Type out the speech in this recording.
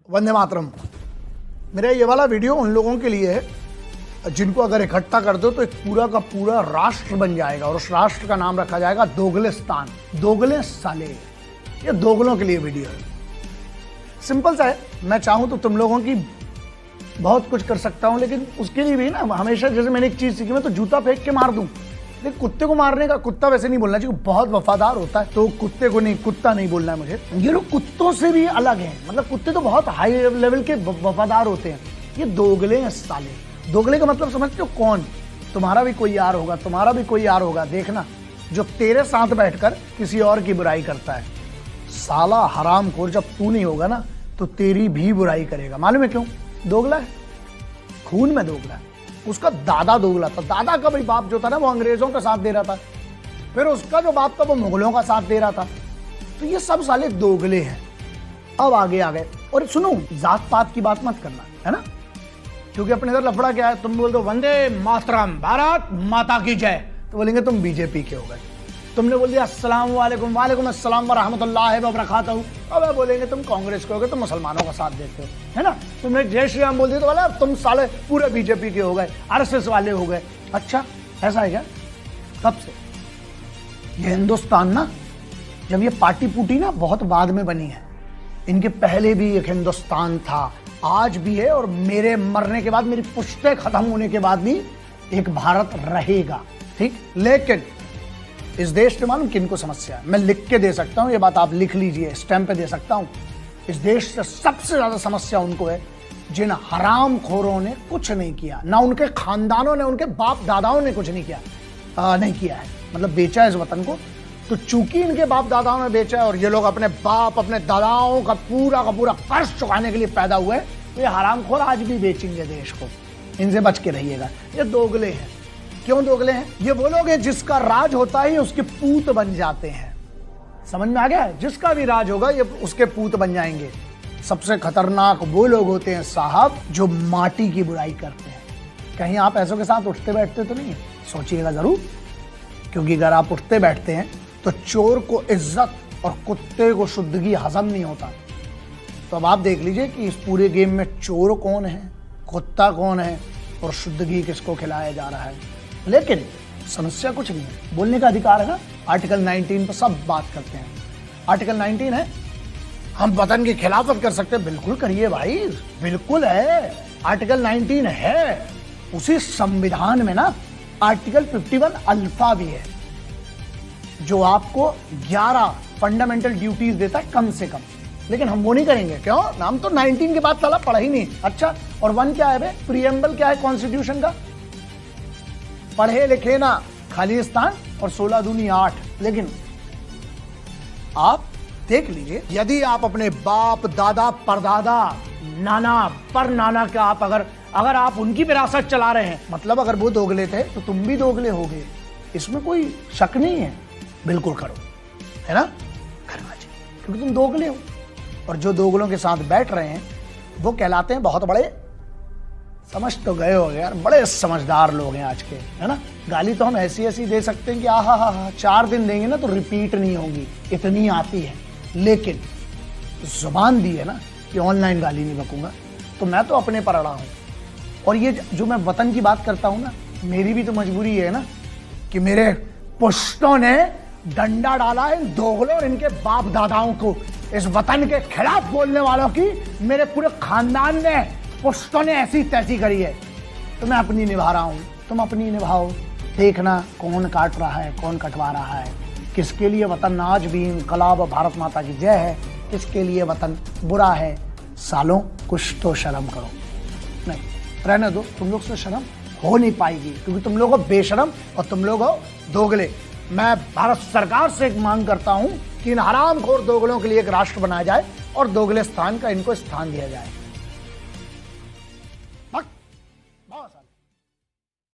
वंदे मातरम। मेरा ये वाला वीडियो उन लोगों के लिए है जिनको अगर इकट्ठा कर दो तो एक पूरा का पूरा राष्ट्र बन जाएगा और उस राष्ट्र का नाम रखा जाएगा दोगलिस्तान। दोगले साले, ये दोगलों के लिए वीडियो है। सिंपल सा है, मैं चाहूं तो तुम लोगों की बहुत कुछ कर सकता हूं, लेकिन उसके लिए भी ना हमेशा जैसे मैंने एक चीज सीखी, मैं तो जूता फेंक के मार दूं। लेकिन कुत्ते को मारने का, कुत्ता वैसे नहीं बोलना चाहिए, बहुत वफादार होता है, तो कुत्ते को नहीं, कुत्ता नहीं बोलना है मुझे। ये लोग कुत्तों से भी अलग हैं, मतलब कुत्ते तो बहुत हाई लेवल के वफादार होते हैं, ये दोगले हैं साले। दोगले का मतलब समझते हो कौन? तुम्हारा भी कोई यार होगा, तुम्हारा भी कोई यार होगा, देखना, जो तेरे साथ बैठकर किसी और की बुराई करता है। साला हरामखोर, जब तू नहीं होगा ना तो तेरी भी बुराई करेगा। मालूम है क्यों? दोगला है, खून में दोगला है। उसका दादा दोगला था, दादा का भाई बाप जो था ना वो अंग्रेजों का साथ दे रहा था, फिर उसका जो बाप था वो मुगलों का साथ दे रहा था। तो ये सब साले दोगले हैं। अब आगे आ गए। और सुनो, जात पात की बात मत करना, है ना, क्योंकि अपने इधर लफड़ा क्या है, तुम बोल दो वंदे मातरम, भारत माता की जय, तो बोलेंगे तुम बीजेपी के हो गए। तुमने बोल दिया अस्सलाम वालेकुम, वालेकुम अस्सलाम व रहमतुल्लाहि व बरकातहू, अब बोलेंगे तुम कांग्रेस के हो गए, तुम मुसलमानों का साथ देते हो, है ना। तुमने जय श्री राम बोल दिया तो बोला तुम साले पूरे बीजेपी के हो गए, आरएसएस वाले हो गए। अच्छा, ऐसा है क्या? कब से? ये हिंदुस्तान ना, जब ये पार्टी पुटी ना बहुत बाद में बनी है, इनके पहले भी एक हिंदुस्तान था, आज भी है, और मेरे मरने के बाद, मेरी पुश्ते खत्म होने के बाद भी एक भारत रहेगा, ठीक। लेकिन इस देश में मालूम किनको समस्या है? मैं लिख के दे सकता हूं, ये बात आप लिख लीजिए, स्टैंप पे दे सकता हूं। इस देश से सबसे ज्यादा समस्या उनको है जिन हरामखोरों ने कुछ नहीं किया, ना उनके खानदानों ने, उनके बाप दादाओं ने कुछ नहीं किया, नहीं किया है, मतलब बेचा है इस वतन को। तो चूंकि इनके बाप दादाओं ने बेचा है और ये लोग अपने बाप अपने दादाओं का पूरा कर्ज चुकाने के लिए पैदा हुए, तो ये हरामखोर आज भी बेचेंगे देश को। इनसे बच के रहिएगा, ये दोगले हैं। क्यों दोगले हैं? ये वो लोग हैं जिसका राज होता है उसके पूत बन जाते हैं। समझ में आ गया? जिसका भी राज होगा ये उसके पूत बन जाएंगे। सबसे खतरनाक वो लोग होते हैं साहब जो माटी की बुराई करते हैं। कहीं आप ऐसों के साथ उठते बैठते तो नहीं? सोचिएगा जरूर, क्योंकि अगर आप उठते बैठते हैं तो चोर को इज्जत और कुत्ते को शुद्धगी हजम नहीं होता। तो अब आप देख लीजिए कि इस पूरे गेम में चोर कौन है, कुत्ता कौन है और शुद्धगी किसको खिलाया जा रहा है। लेकिन समस्या कुछ नहीं है, बोलने का अधिकार है ना। आर्टिकल 19 पर सब बात करते हैं। आर्टिकल 19 है, हम वतन की खिलाफत कर सकते हैं, बिल्कुल करिए भाई, बिल्कुल है। आर्टिकल 19 है, उसी संविधान में ना आर्टिकल 51 अल्फा भी है जो आपको 11 फंडामेंटल ड्यूटीज देता है कम से कम। लेकिन हम वो नहीं करेंगे, क्यों? नाम तो 19 के बाद साला पढ़ा ही नहीं। अच्छा, और 1 क्या है? प्रीएम्बल क्या है कॉन्स्टिट्यूशन का? पढ़े लिखे ना खालिस्तान, और 16 दूनी 8। लेकिन आप देख लीजिए, यदि आप अपने बाप दादा परदादा नाना पर नाना का आप अगर आप उनकी विरासत चला रहे हैं, मतलब अगर वो दोगले थे तो तुम भी दोगले होगे, इसमें कोई शक नहीं है। बिल्कुल करो, है ना, करना चाहिए, क्योंकि तुम दोगले हो। और जो दोगलों के साथ बैठ रहे हैं वो कहलाते हैं बहुत बड़े, समझ तो गए हो यार, बड़े समझदार लोग हैं आज के, है ना। गाली तो हम ऐसी दे सकते हैं कि आहा 4 दिन देंगे ना तो रिपीट नहीं होगी, इतनी आती है। लेकिन जुबान दी है ना कि ऑनलाइन गाली नहीं बकूंगा, तो मैं तो अपने पर अड़ा हूं। और ये जो मैं वतन की बात करता हूं ना, मेरी भी तो मजबूरी है ना कि मेरे पुश्तों ने डंडा डाला है दोगलों और इनके बाप दादाओं को, इस वतन के खिलाफ बोलने वालों की मेरे पूरे खानदान ने, पुश्तों ने ऐसी तैसी करी है। तो मैं अपनी निभा रहा हूं, तुम अपनी निभाओ। देखना कौन काट रहा है, कौन कटवा रहा है, किसके लिए वतन आज भी इनकलाब भारत माता की जय है, किसके लिए वतन बुरा है। सालों, कुछ तो शर्म करो। नहीं, रहने दो, तुम लोग से शर्म हो नहीं पाएगी, क्योंकि तुम लोग हो बेशरम और तुम लोग हो दोगले। मैं भारत सरकार से एक मांग करता हूं कि इन हरामखोर दोगलों के लिए एक राष्ट्र बनाया जाए और दोगले स्थान का इनको स्थान दिया जाए।